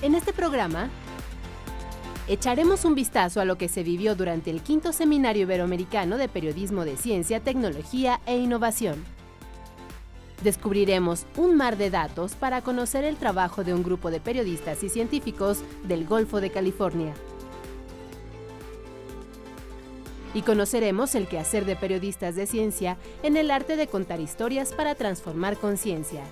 En este programa, echaremos un vistazo a lo que se vivió durante el quinto Seminario Iberoamericano de Periodismo de Ciencia, Tecnología e Innovación. Descubriremos un mar de datos para conocer el trabajo de un grupo de periodistas y científicos del Golfo de California. Y conoceremos el quehacer de periodistas de ciencia en el arte de contar historias para transformar conciencias.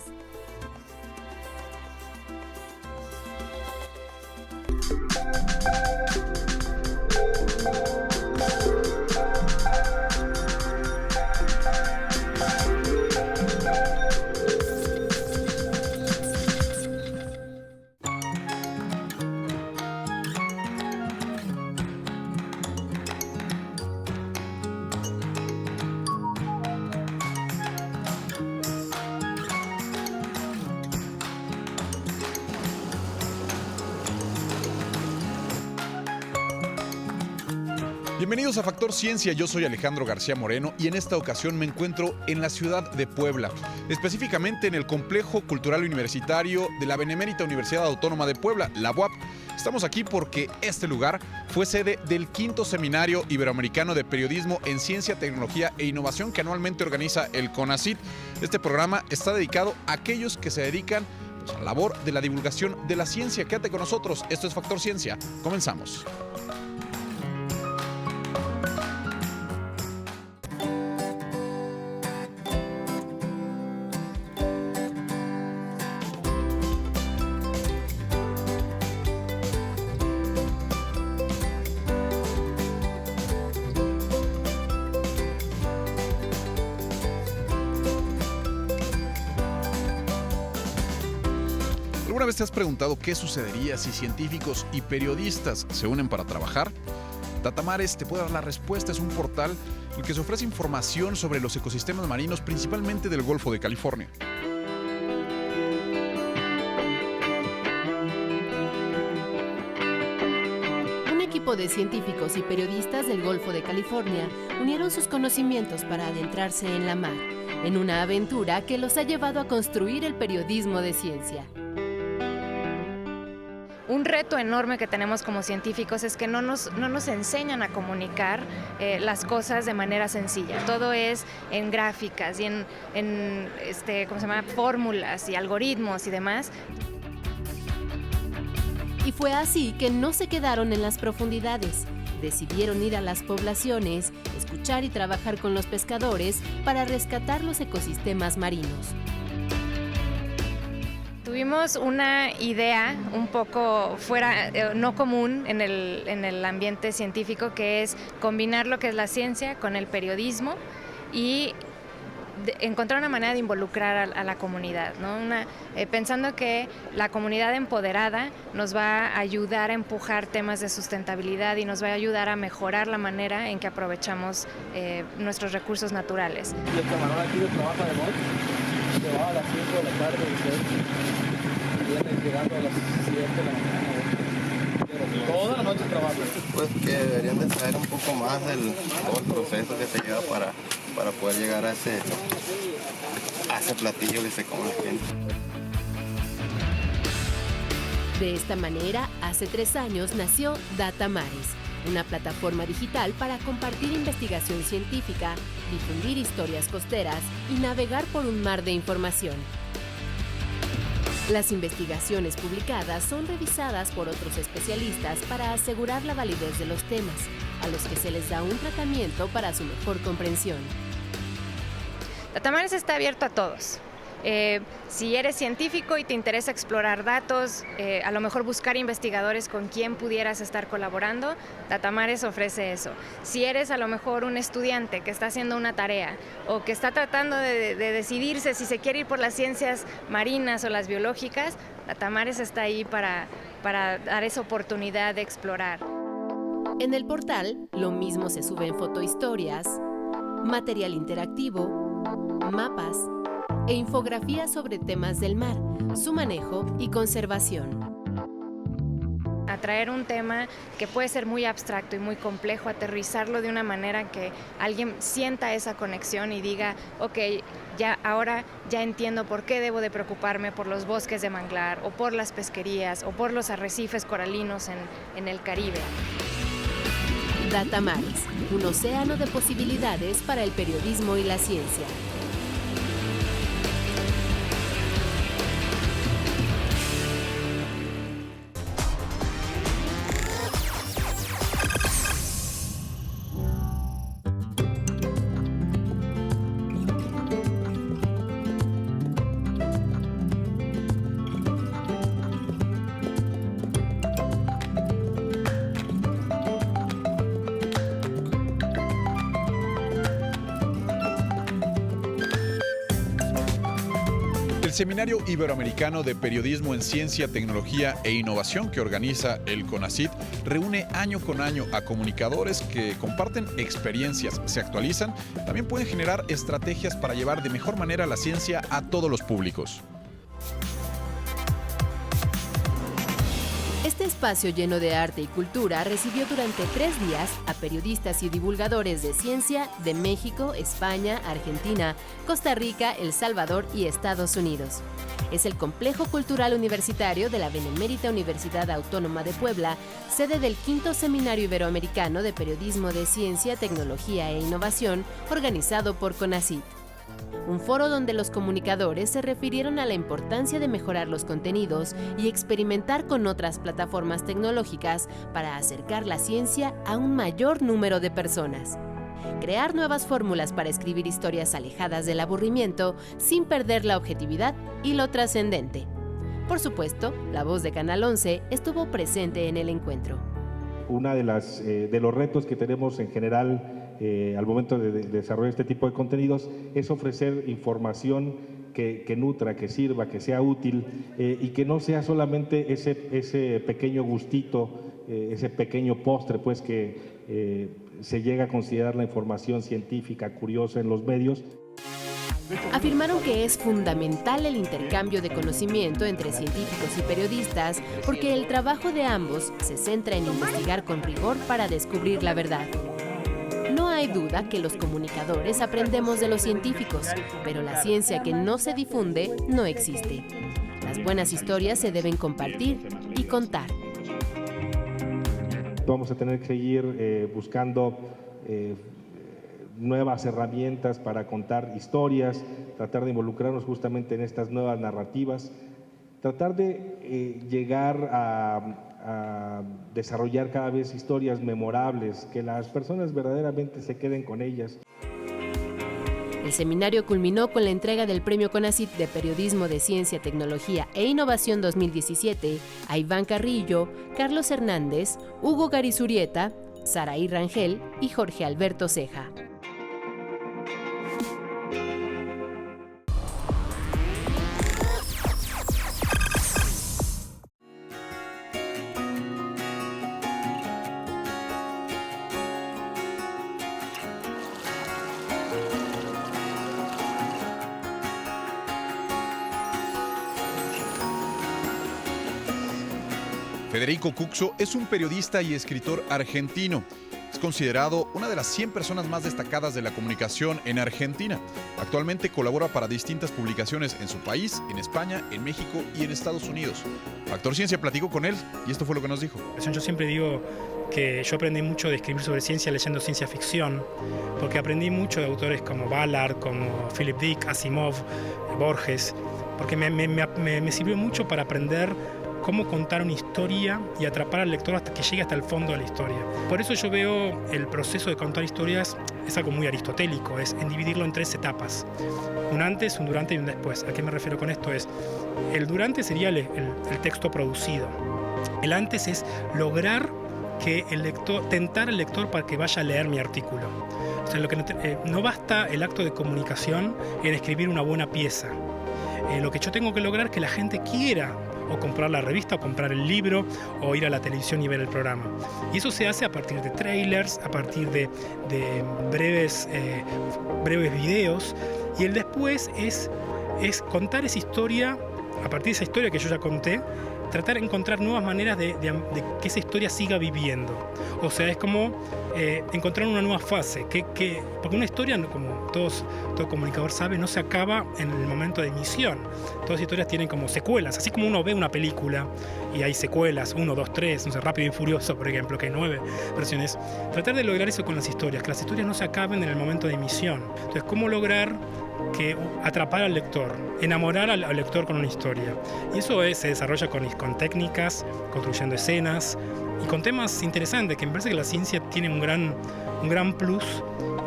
Bienvenidos a Factor Ciencia, yo soy Alejandro García Moreno y en esta ocasión me encuentro en la ciudad de Puebla, específicamente en el Complejo Cultural Universitario de la Benemérita Universidad Autónoma de Puebla, la UAP. Estamos aquí porque este lugar fue sede del quinto Seminario Iberoamericano de Periodismo en Ciencia, Tecnología e Innovación que anualmente organiza el CONACYT. Este programa está dedicado a aquellos que se dedican a la labor de la divulgación de la ciencia. Quédate con nosotros, esto es Factor Ciencia, comenzamos. ¿Alguna vez te has preguntado qué sucedería si científicos y periodistas se unen para trabajar? Datamares te puede dar la respuesta. Es un portal en el que se ofrece información sobre los ecosistemas marinos, principalmente del Golfo de California. Un equipo de científicos y periodistas del Golfo de California unieron sus conocimientos para adentrarse en la mar, en una aventura que los ha llevado a construir el periodismo de ciencia. Un reto enorme que tenemos como científicos es que no nos enseñan a comunicar las cosas de manera sencilla. Todo es en gráficas y en fórmulas y algoritmos y demás. Y fue así que no se quedaron en las profundidades. Decidieron ir a las poblaciones, escuchar y trabajar con los pescadores para rescatar los ecosistemas marinos. Tuvimos una idea un poco fuera, no común en el ambiente científico, que es combinar lo que es la ciencia con el periodismo y encontrar una manera de involucrar a la comunidad, ¿no? Pensando que la comunidad empoderada nos va a ayudar a empujar temas de sustentabilidad y nos va a ayudar a mejorar la manera en que aprovechamos nuestros recursos naturales. Y el camarón aquí trabaja de noche, se va a las 5 de la tarde y viene llegando a las 7 de la mañana. Toda la noche trabaja. Pues que deberían de saber un poco más del todo el proceso que se lleva para poder llegar a ese platillo que se come la gente. De esta manera, hace 3 años nació Datamares, una plataforma digital para compartir investigación científica, difundir historias costeras y navegar por un mar de información. Las investigaciones publicadas son revisadas por otros especialistas para asegurar la validez de los temas, a los que se les da un tratamiento para su mejor comprensión. Datamares está abierto a todos. Si eres científico y te interesa explorar datos, a lo mejor buscar investigadores con quien pudieras estar colaborando, Datamares ofrece eso. Si eres a lo mejor un estudiante que está haciendo una tarea o que está tratando de decidirse si se quiere ir por las ciencias marinas o las biológicas, Datamares está ahí para dar esa oportunidad de explorar. En el portal, lo mismo se suben fotohistorias, material interactivo, mapas e infografías sobre temas del mar, su manejo y conservación. Atraer un tema que puede ser muy abstracto y muy complejo, aterrizarlo de una manera que alguien sienta esa conexión y diga, ok, ahora ya entiendo por qué debo de preocuparme por los bosques de manglar o por las pesquerías o por los arrecifes coralinos en el Caribe. Datamaris, un océano de posibilidades para el periodismo y la ciencia. El Seminario Iberoamericano de Periodismo en Ciencia, Tecnología e Innovación que organiza el CONACYT reúne año con año a comunicadores que comparten experiencias, se actualizan, también pueden generar estrategias para llevar de mejor manera la ciencia a todos los públicos. Este espacio lleno de arte y cultura recibió durante 3 días a periodistas y divulgadores de ciencia de México, España, Argentina, Costa Rica, El Salvador y Estados Unidos. Es el Complejo Cultural Universitario de la Benemérita Universidad Autónoma de Puebla, sede del 5º Seminario Iberoamericano de Periodismo de Ciencia, Tecnología e Innovación, organizado por CONACYT. Un foro donde los comunicadores se refirieron a la importancia de mejorar los contenidos y experimentar con otras plataformas tecnológicas para acercar la ciencia a un mayor número de personas. Crear nuevas fórmulas para escribir historias alejadas del aburrimiento sin perder la objetividad y lo trascendente. Por supuesto, la voz de Canal 11 estuvo presente en el encuentro. Una de los retos que tenemos en general al momento de desarrollar este tipo de contenidos es ofrecer información que nutra, que sirva, que sea útil y que no sea solamente ese pequeño gustito, ese pequeño postre pues que se llega a considerar la información científica curiosa en los medios. Afirmaron que es fundamental el intercambio de conocimiento entre científicos y periodistas porque el trabajo de ambos se centra en investigar con rigor para descubrir la verdad. No hay duda que los comunicadores aprendemos de los científicos, pero la ciencia que no se difunde no existe. Las buenas historias se deben compartir y contar. Vamos a tener que seguir buscando nuevas herramientas para contar historias, tratar de involucrarnos justamente en estas nuevas narrativas, tratar de llegar a desarrollar cada vez historias memorables, que las personas verdaderamente se queden con ellas. El seminario culminó con la entrega del Premio CONACYT de Periodismo de Ciencia, Tecnología e Innovación 2017 a Iván Carrillo, Carlos Hernández, Hugo Garizurieta, Saraí Rangel y Jorge Alberto Ceja. Federico Cucso es un periodista y escritor argentino. Es considerado una de las 100 personas más destacadas de la comunicación en Argentina. Actualmente colabora para distintas publicaciones en su país, en España, en México y en Estados Unidos. Factor Ciencia platicó con él y esto fue lo que nos dijo. Yo siempre digo que yo aprendí mucho de escribir sobre ciencia leyendo ciencia ficción, porque aprendí mucho de autores como Ballard, como Philip Dick, Asimov, Borges, porque me sirvió mucho para aprender cómo contar una historia y atrapar al lector hasta que llegue hasta el fondo de la historia. Por eso yo veo el proceso de contar historias es algo muy aristotélico, es en dividirlo en 3 etapas. Un antes, un durante y un después. ¿A qué me refiero con esto? El durante sería el texto producido. El antes es lograr que el lector, tentar al lector para que vaya a leer mi artículo. O sea, no basta el acto de comunicación en escribir una buena pieza. Lo que yo tengo que lograr es que la gente quiera o comprar la revista, o comprar el libro, o ir a la televisión y ver el programa. Y eso se hace a partir de trailers, a partir de breves videos, y el después es contar esa historia, a partir de esa historia que yo ya conté, tratar de encontrar nuevas maneras de que esa historia siga viviendo. O sea, es como encontrar una nueva fase, porque una historia, como todo comunicador sabe, no se acaba en el momento de emisión. Todas las historias tienen como secuelas, así como uno ve una película y hay secuelas, 1, 2, 3, no sé, Rápido y Furioso, por ejemplo, que hay 9 versiones. Tratar de lograr eso con las historias, que las historias no se acaben en el momento de emisión. Entonces, ¿cómo lograr atrapar al lector, enamorar al lector con una historia? Y eso se desarrolla con técnicas, construyendo escenas y con temas interesantes, que me parece que la ciencia tiene un gran plus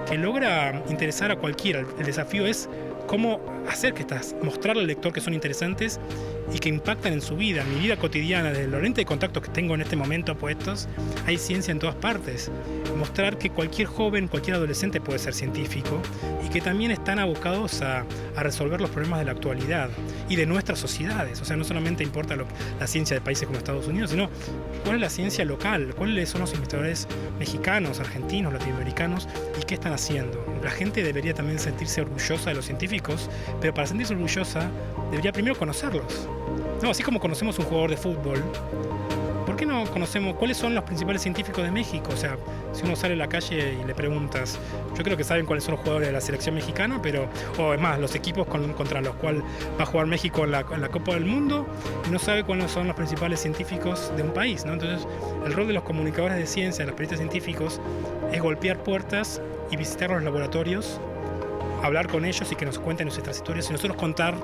que logra interesar a cualquiera. El desafío es cómo hacer mostrarle al lector que son interesantes y que impactan en su vida, en mi vida cotidiana. Desde los lentes de contacto que tengo en este momento puestos, hay ciencia en todas partes. Mostrar que cualquier joven, cualquier adolescente puede ser científico y que también están abocados a resolver los problemas de la actualidad y de nuestras sociedades. O sea, no solamente importa la ciencia de países como Estados Unidos, sino cuál es la ciencia local, cuáles son los investigadores mexicanos, argentinos, latinoamericanos y qué están haciendo. La gente debería también sentirse orgullosa de los científicos, pero para sentirse orgullosa debería primero conocerlos. No, así como conocemos un jugador de fútbol, ¿por qué no conocemos cuáles son los principales científicos de México? O sea, si uno sale a la calle y le preguntas, yo creo que saben cuáles son los jugadores de la selección mexicana, o es más, los equipos contra los cuales va a jugar México en la Copa del Mundo, y no sabe cuáles son los principales científicos de un país, ¿no? Entonces, el rol de los comunicadores de ciencia, los periodistas científicos, es golpear puertas y visitar los laboratorios, hablar con ellos y que nos cuenten nuestras historias y nosotros contar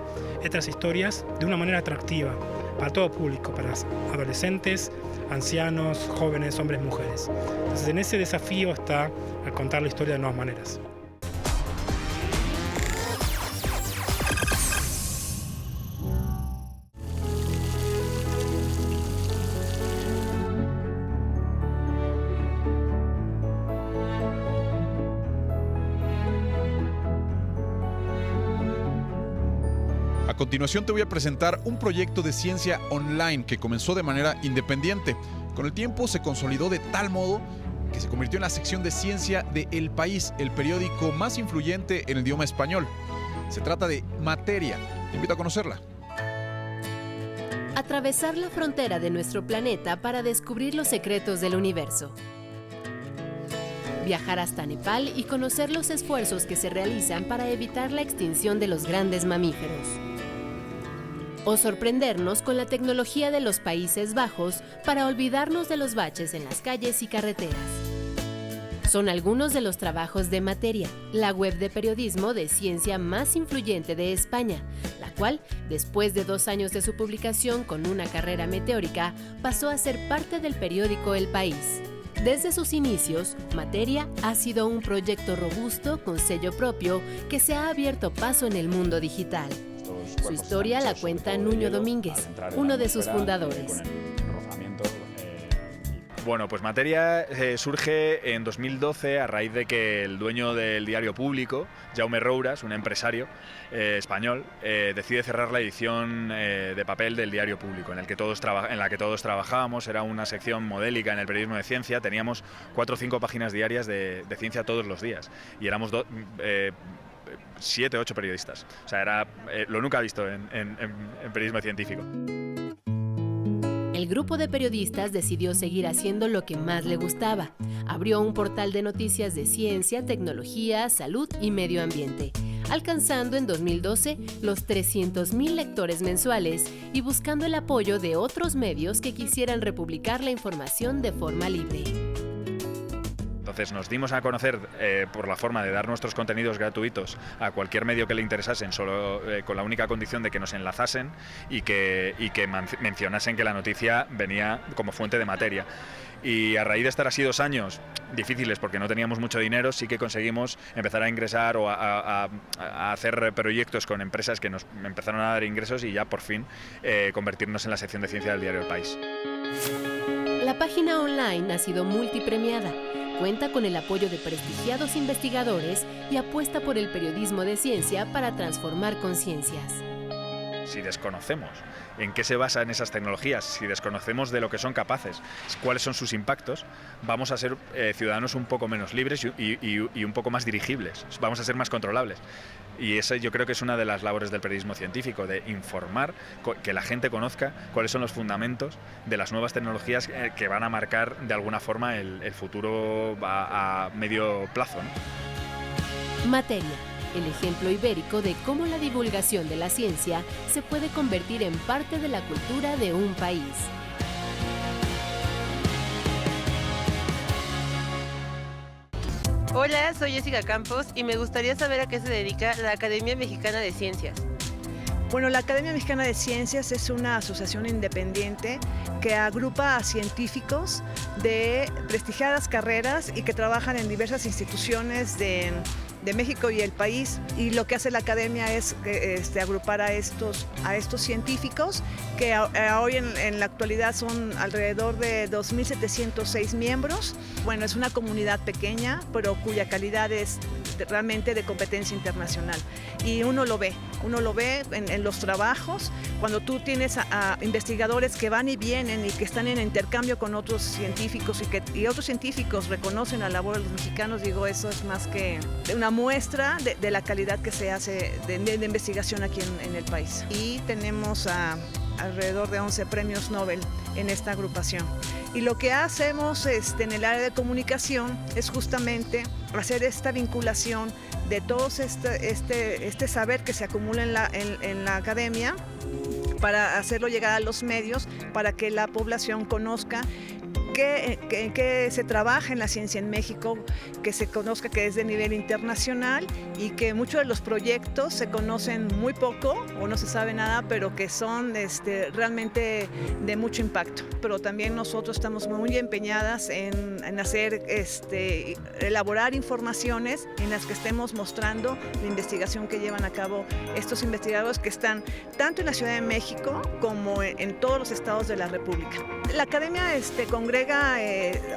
estas historias de una manera atractiva para todo público, para adolescentes, ancianos, jóvenes, hombres, mujeres. Entonces, en ese desafío está el contar la historia de nuevas maneras. A continuación te voy a presentar un proyecto de ciencia online que comenzó de manera independiente. Con el tiempo se consolidó de tal modo que se convirtió en la sección de ciencia de El País, el periódico más influyente en el idioma español. Se trata de Materia. Te invito a conocerla. Atravesar la frontera de nuestro planeta para descubrir los secretos del universo. Viajar hasta Nepal y conocer los esfuerzos que se realizan para evitar la extinción de los grandes mamíferos. O sorprendernos con la tecnología de los Países Bajos para olvidarnos de los baches en las calles y carreteras. Son algunos de los trabajos de Materia, la web de periodismo de ciencia más influyente de España, la cual, después de 2 años de su publicación con una carrera meteórica, pasó a ser parte del periódico El País. Desde sus inicios, Materia ha sido un proyecto robusto con sello propio que se ha abierto paso en el mundo digital. Su historia la cuenta Nuño Domínguez, uno de sus fundadores. Bueno, pues Materia surge en 2012 a raíz de que el dueño del diario Público, Jaume Rouras, un empresario español, decide cerrar la edición de papel del diario Público, en la que todos trabajábamos. Era una sección modélica en el periodismo de ciencia. Teníamos 4 o 5 páginas diarias de ciencia todos los días y éramos 7 o 8 periodistas. O sea, era lo nunca visto en periodismo científico. El grupo de periodistas decidió seguir haciendo lo que más le gustaba. Abrió un portal de noticias de ciencia, tecnología, salud y medio ambiente, alcanzando en 2012 los 300,000 lectores mensuales y buscando el apoyo de otros medios que quisieran republicar la información de forma libre. Entonces nos dimos a conocer por la forma de dar nuestros contenidos gratuitos a cualquier medio que le interesasen, solo con la única condición de que nos enlazasen y que mencionasen que la noticia venía como fuente de Materia. Y a raíz de estar así 2 años difíciles porque no teníamos mucho dinero, sí que conseguimos empezar a ingresar o a hacer proyectos con empresas que nos empezaron a dar ingresos y ya por fin convertirnos en la sección de ciencia del diario El País. La página online ha sido multipremiada. Cuenta con el apoyo de prestigiados investigadores y apuesta por el periodismo de ciencia para transformar conciencias. si desconocemos en qué se basan esas tecnologías, si desconocemos de lo que son capaces, cuáles son sus impactos, vamos a ser ciudadanos un poco menos libres y un poco más dirigibles, vamos a ser más controlables. Y esa yo creo que es una de las labores del periodismo científico, de informar, que la gente conozca cuáles son los fundamentos de las nuevas tecnologías que van a marcar de alguna forma el futuro a medio plazo, ¿no? Materia, el ejemplo ibérico de cómo la divulgación de la ciencia se puede convertir en parte de la cultura de un país. Hola, soy Jessica Campos y me gustaría saber a qué se dedica la Academia Mexicana de Ciencias. Bueno, la Academia Mexicana de Ciencias es una asociación independiente que agrupa a científicos de prestigiadas carreras y que trabajan en diversas instituciones de México y el país, y lo que hace la academia es agrupar a estos científicos que hoy en la actualidad son alrededor de 2.706 miembros. Bueno, es una comunidad pequeña, pero cuya calidad es realmente de competencia internacional, y uno lo ve en los trabajos, cuando tú tienes a investigadores que van y vienen y que están en intercambio con otros científicos y otros científicos reconocen la labor de los mexicanos. Digo, eso es más que una muestra de la calidad que se hace de investigación aquí en el país. Y tenemos alrededor de 11 premios Nobel en esta agrupación. Y lo que hacemos en el área de comunicación es justamente hacer esta vinculación de todo este saber que se acumula en la academia, para hacerlo llegar a los medios, para que la población conozca que se trabaja en la ciencia en México, que se conozca que es de nivel internacional y que muchos de los proyectos se conocen muy poco o no se sabe nada, pero que son realmente de mucho impacto. Pero también nosotros estamos muy empeñadas en elaborar informaciones en las que estemos mostrando la investigación que llevan a cabo estos investigadores que están tanto en la Ciudad de México como en todos los estados de la República. La academia congrega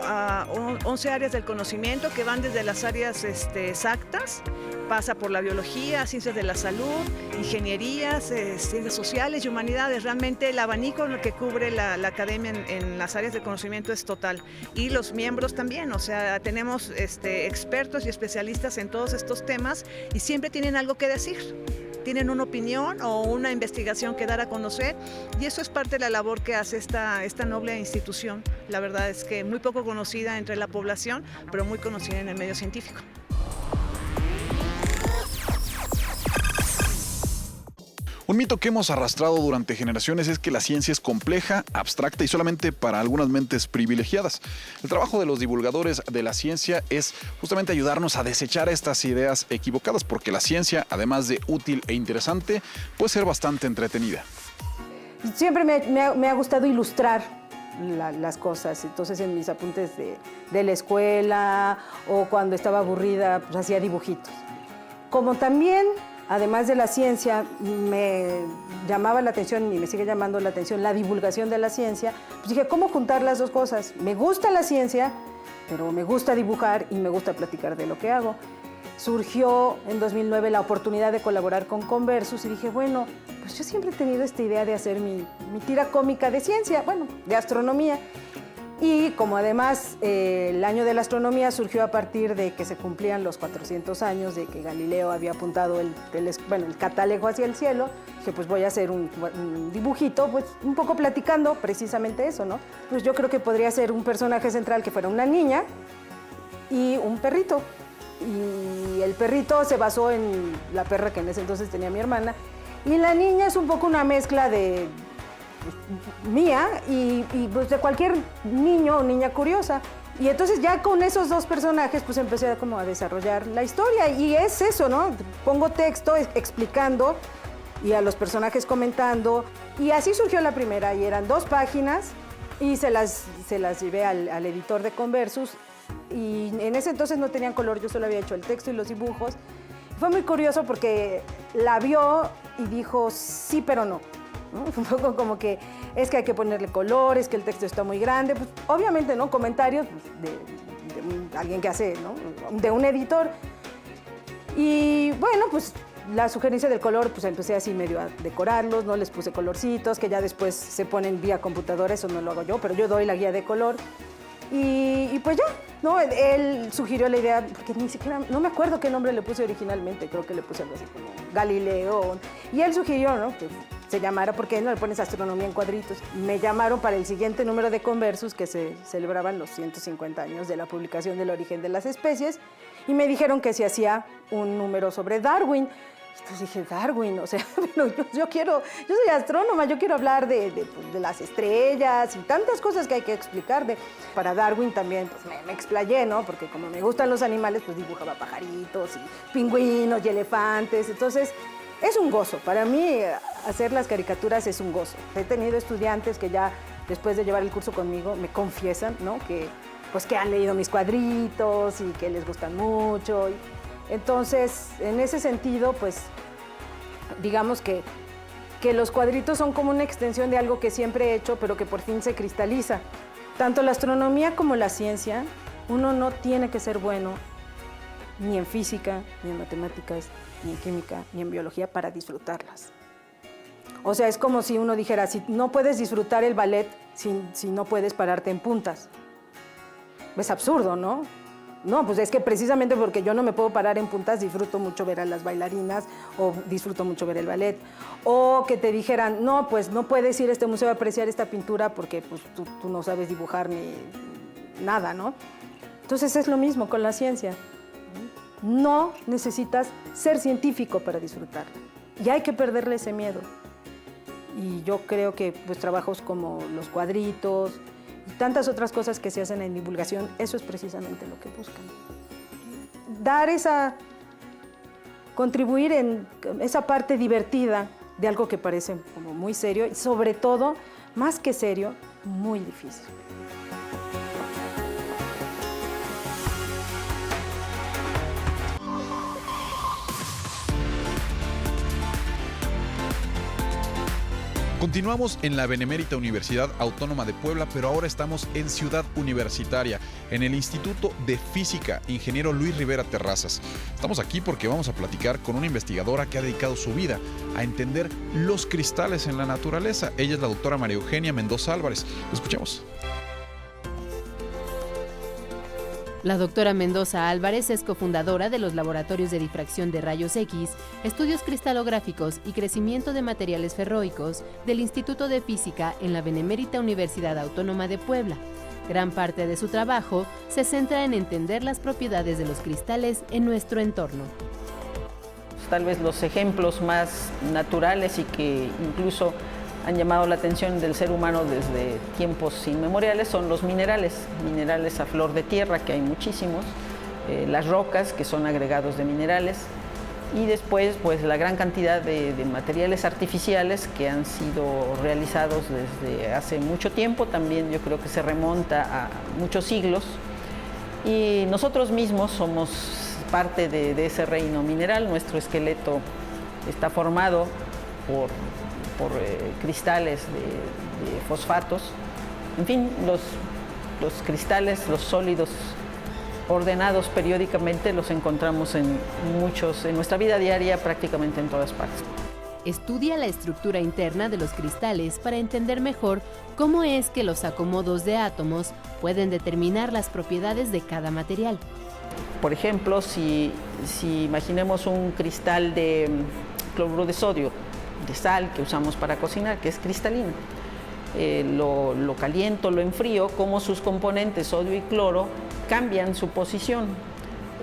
a 11 áreas del conocimiento que van desde las áreas exactas, pasa por la biología, ciencias de la salud, ingenierías, ciencias sociales y humanidades. Realmente el abanico que cubre la academia en las áreas de conocimiento es total. Y los miembros también, o sea, tenemos expertos y especialistas en todos estos temas y siempre tienen algo que decir. Tienen una opinión o una investigación que dar a conocer, y eso es parte de la labor que hace esta noble institución. La verdad es que muy poco conocida entre la población, pero muy conocida en el medio científico. Un mito que hemos arrastrado durante generaciones es que la ciencia es compleja, abstracta y solamente para algunas mentes privilegiadas. El trabajo de los divulgadores de la ciencia es justamente ayudarnos a desechar estas ideas equivocadas, porque la ciencia, además de útil e interesante, puede ser bastante entretenida. Siempre me ha gustado ilustrar las cosas, entonces en mis apuntes de la escuela o cuando estaba aburrida, pues hacía dibujitos. Como también, además de la ciencia, me llamaba la atención y me sigue llamando la atención la divulgación de la ciencia, pues dije, ¿cómo juntar las dos cosas? Me gusta la ciencia, pero me gusta dibujar y me gusta platicar de lo que hago. Surgió en 2009 la oportunidad de colaborar con Conversus y dije, bueno, pues yo siempre he tenido esta idea de hacer mi tira cómica de ciencia, bueno, de astronomía. Y como además el año de la astronomía surgió a partir de que se cumplían los 400 años de que Galileo había apuntado el catalejo hacia el cielo, dije, pues voy a hacer un dibujito, pues un poco platicando precisamente eso, ¿no? Pues yo creo que podría ser un personaje central que fuera una niña y un perrito. Y el perrito se basó en la perra que en ese entonces tenía mi hermana, y la niña es un poco una mezcla de mía y pues de cualquier niño o niña curiosa. Y entonces ya con esos dos personajes pues empecé a desarrollar la historia, y es eso, ¿no? Pongo texto explicando y a los personajes comentando, y así surgió la primera, y eran 2 páginas y se las llevé al editor de Conversus, y en ese entonces no tenían color, yo solo había hecho el texto y los dibujos. Fue muy curioso porque la vio y dijo sí pero no. Un poco como que es que hay que ponerle colores, que el texto está muy grande, pues obviamente, ¿no? Comentarios de alguien que hace, ¿no? De un editor. Y bueno, pues la sugerencia del color, pues empecé así medio a decorarlos, ¿no? Les puse colorcitos, que ya después se ponen vía computadora, eso no lo hago yo, pero yo doy la guía de color. Y pues ya, ¿no? Él sugirió la idea, porque ni siquiera, no me acuerdo qué nombre le puse originalmente, creo que le puse algo así como Galileo. Y él sugirió, ¿no? Que se llamara, ¿por qué no le pones astronomía en cuadritos? Me llamaron para el siguiente número de Conversus, que se celebraban los 150 años de la publicación del origen de las especies, y me dijeron que se hacía un número sobre Darwin. Entonces dije, Darwin, o sea, pero yo soy astrónoma, yo quiero hablar de las estrellas y tantas cosas que hay que explicar. Para Darwin también pues, me explayé, ¿no? Porque como me gustan los animales, pues dibujaba pajaritos y pingüinos y elefantes. Entonces, es un gozo. Para mí, hacer las caricaturas es un gozo. He tenido estudiantes que ya, después de llevar el curso conmigo, me confiesan, ¿no? Que han leído mis cuadritos y que les gustan mucho. Entonces, en ese sentido, pues, digamos que los cuadritos son como una extensión de algo que siempre he hecho, pero que por fin se cristaliza. Tanto la astronomía como la ciencia, uno no tiene que ser bueno ni en física, ni en matemáticas, ni en química, ni en biología para disfrutarlas. O sea, es como si uno dijera, si no puedes disfrutar el ballet si no puedes pararte en puntas. Es absurdo, ¿no? No, pues es que precisamente porque yo no me puedo parar en puntas, disfruto mucho ver a las bailarinas o disfruto mucho ver el ballet. O que te dijeran, no, pues no puedes ir a este museo a apreciar esta pintura porque pues, tú no sabes dibujar ni nada, ¿no? Entonces es lo mismo con la ciencia. No necesitas ser científico para disfrutarla. Y hay que perderle ese miedo. Y yo creo que pues, trabajos como los cuadritos y tantas otras cosas que se hacen en divulgación, eso es precisamente lo que buscan. Contribuir en esa parte divertida de algo que parece como muy serio y sobre todo, más que serio, muy difícil. Continuamos en la Benemérita Universidad Autónoma de Puebla, pero ahora estamos en Ciudad Universitaria, en el Instituto de Física, ingeniero Luis Rivera Terrazas. Estamos aquí porque vamos a platicar con una investigadora que ha dedicado su vida a entender los cristales en la naturaleza. Ella es la doctora María Eugenia Mendoza Álvarez. Escuchemos. La doctora Mendoza Álvarez es cofundadora de los Laboratorios de Difracción de Rayos X, Estudios Cristalográficos y Crecimiento de Materiales Ferroicos del Instituto de Física en la Benemérita Universidad Autónoma de Puebla. Gran parte de su trabajo se centra en entender las propiedades de los cristales en nuestro entorno. Tal vez los ejemplos más naturales y que incluso han llamado la atención del ser humano desde tiempos inmemoriales son los minerales a flor de tierra, que hay muchísimos, las rocas, que son agregados de minerales, y después pues la gran cantidad de materiales artificiales que han sido realizados desde hace mucho tiempo, también yo creo que se remonta a muchos siglos, y nosotros mismos somos parte de ese reino mineral. Nuestro esqueleto está formado por cristales de fosfatos. En fin, los cristales, los sólidos ordenados periódicamente, los encontramos en nuestra vida diaria, prácticamente en todas partes. Estudia la estructura interna de los cristales para entender mejor cómo es que los acomodos de átomos pueden determinar las propiedades de cada material. Por ejemplo, si imaginemos un cristal de cloruro de sodio, de sal que usamos para cocinar, que es cristalino. Lo caliento, lo enfrío, como sus componentes sodio y cloro cambian su posición.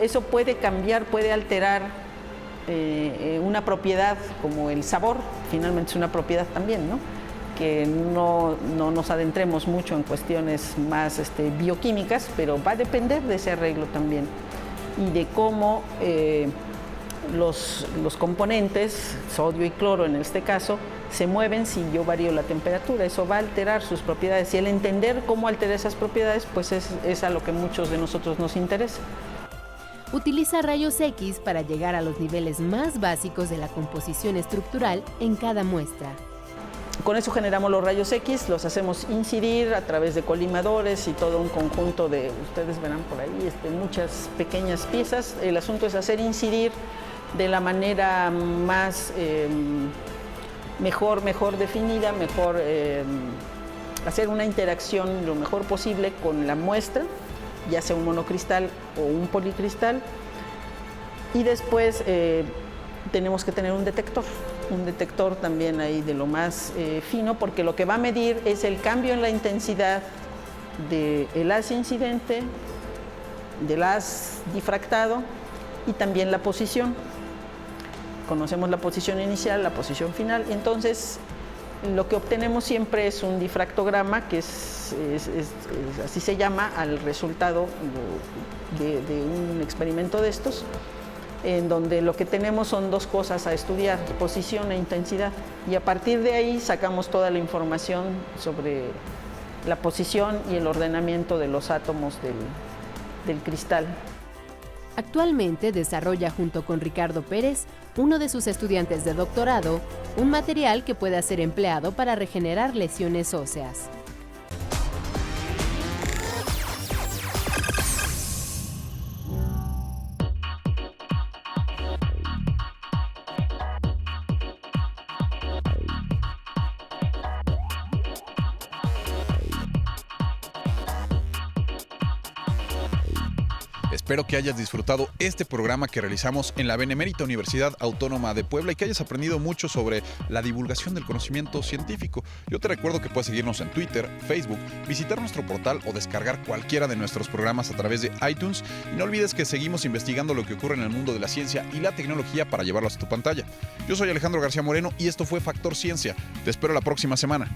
Eso puede cambiar, puede alterar una propiedad como el sabor, finalmente es una propiedad también, ¿no? Que no nos adentremos mucho en cuestiones más bioquímicas, pero va a depender de ese arreglo también y de cómo los componentes, sodio y cloro en este caso, se mueven si yo varío la temperatura. Eso va a alterar sus propiedades, y el entender cómo altera esas propiedades pues es a lo que muchos de nosotros nos interesa. Utiliza rayos X para llegar a los niveles más básicos de la composición estructural en cada muestra. Con eso generamos los rayos X, los hacemos incidir a través de colimadores y todo un conjunto de, ustedes verán por ahí, muchas pequeñas piezas. El asunto es hacer incidir de la manera más mejor definida, hacer una interacción lo mejor posible con la muestra, ya sea un monocristal o un policristal. Y después tenemos que tener un detector también ahí de lo más fino, porque lo que va a medir es el cambio en la intensidad del haz incidente, del haz difractado y también la posición. Conocemos la posición inicial, la posición final, y entonces lo que obtenemos siempre es un difractograma, que así se llama al resultado de un experimento de estos, en donde lo que tenemos son dos cosas a estudiar, posición e intensidad, y a partir de ahí sacamos toda la información sobre la posición y el ordenamiento de los átomos del cristal. Actualmente desarrolla junto con Ricardo Pérez, uno de sus estudiantes de doctorado, un material que pueda ser empleado para regenerar lesiones óseas. Espero que hayas disfrutado este programa que realizamos en la Benemérita Universidad Autónoma de Puebla y que hayas aprendido mucho sobre la divulgación del conocimiento científico. Yo te recuerdo que puedes seguirnos en Twitter, Facebook, visitar nuestro portal o descargar cualquiera de nuestros programas a través de iTunes. Y no olvides que seguimos investigando lo que ocurre en el mundo de la ciencia y la tecnología para llevarlo a tu pantalla. Yo soy Alejandro García Moreno y esto fue Factor Ciencia. Te espero la próxima semana.